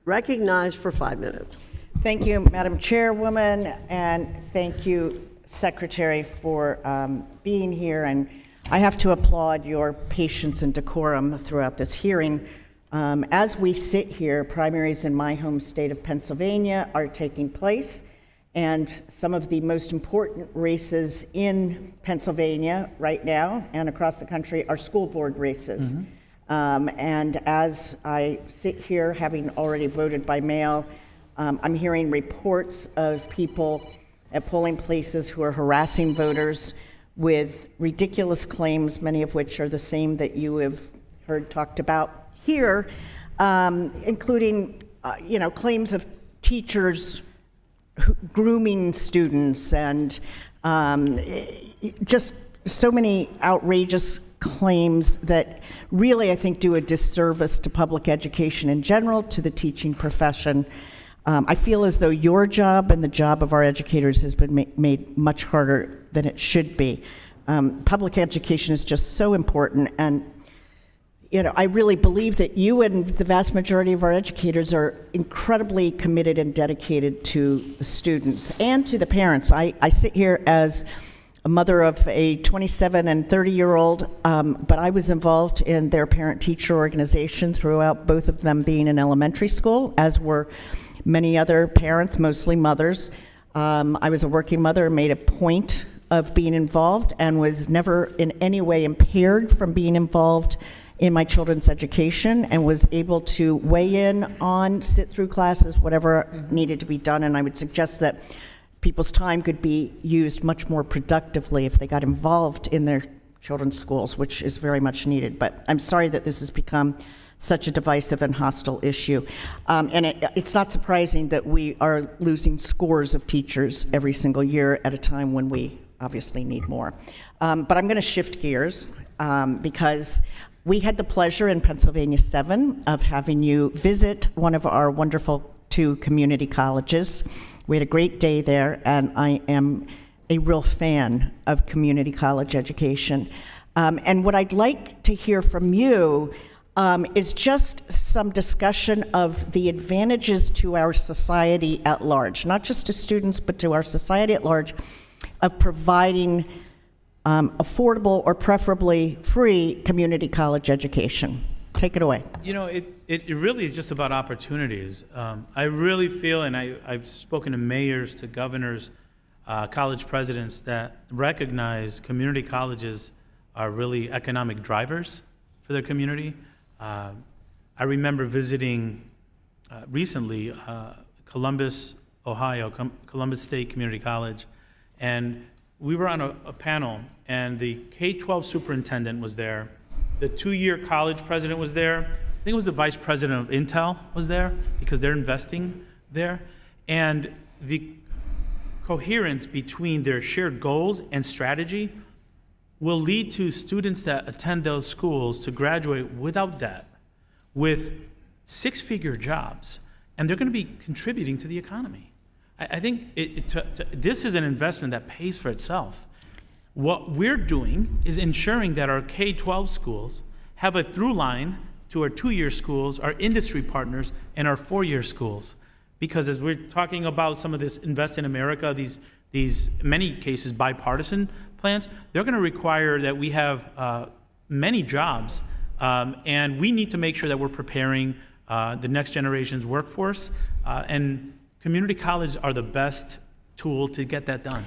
Recognized for 5 minutes. Thank you, Madam Chairwoman, and thank you, Secretary, for being here. And I have to applaud your patience and decorum throughout this hearing. As we sit here, primaries in my home state of Pennsylvania are taking place, and some of the most important races in Pennsylvania right now and across the country are school board races. Mm-hmm. And as I sit here, having already voted by mail, I'm hearing reports of people at polling places who are harassing voters with ridiculous claims, many of which are the same that you have heard talked about here, including, claims of teachers grooming students and just so many outrageous claims that really, I think, do a disservice to public education in general, to the teaching profession. I feel as though your job and the job of our educators has been made much harder than it should be. Public education is just so important, and I really believe that you and the vast majority of our educators are incredibly committed and dedicated to the students and to the parents. I sit here as a mother of a 27 and 30-year-old, but I was involved in their parent-teacher organization throughout, both of them being in elementary school, as were many other parents, mostly mothers. I was a working mother, made a point of being involved, and was never in any way impaired from being involved in my children's education, and was able to weigh in on, sit through classes, whatever needed to be done. And I would suggest that people's time could be used much more productively if they got involved in their children's schools, which is very much needed. But I'm sorry that this has become such a divisive and hostile issue. And it's not surprising that we are losing scores of teachers every single year at a time when we obviously need more. But I'm going to shift gears because we had the pleasure in Pennsylvania 7 of having you visit one of our wonderful 2 community colleges. We had a great day there, and I am a real fan of community college education. And what I'd like to hear from you is just some discussion of the advantages to our society at large, not just to students, but to our society at large, of providing affordable or preferably free community college education. Take it away. It really is just about opportunities. I really feel, and I've spoken to mayors, to governors, college presidents, that recognize community colleges are really economic drivers for their community. I remember visiting recently Columbus, Ohio, Columbus State Community College, and we were on a panel, and the K-12 superintendent was there. The 2-year college president was there. I think it was the vice president of Intel was there, because they're investing there. And the coherence between their shared goals and strategy will lead to students that attend those schools to graduate without debt, with 6-figure jobs, and they're going to be contributing to the economy. I think this is an investment that pays for itself. What we're doing is ensuring that our K-12 schools have a through line to our 2-year schools, our industry partners, and our 4-year schools. Because as we're talking about some of this Invest in America, these many cases bipartisan plans, they're going to require that we have many jobs, and we need to make sure that we're preparing the next generation's workforce, and community colleges are the best tool to get that done.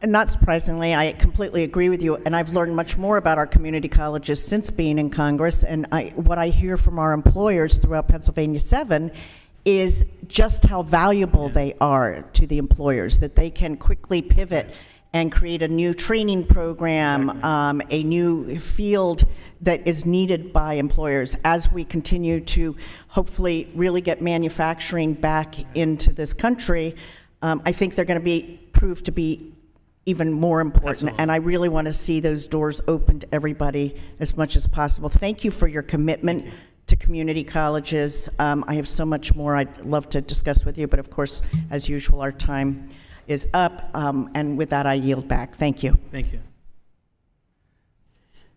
And not surprisingly, I completely agree with you, and I've learned much more about our community colleges since being in Congress, and what I hear from our employers throughout Pennsylvania 7 is just how valuable they are to the employers, that they can quickly pivot and create a new training program, a new field that is needed by employers as we continue to hopefully really get manufacturing back into this country. I think they're going to prove to be even more important. Absolutely. And I really want to see those doors open to everybody as much as possible. Thank you for your commitment to community colleges. I have so much more I'd love to discuss with you, but of course, as usual, our time is up. And with that, I yield back. Thank you. Thank you.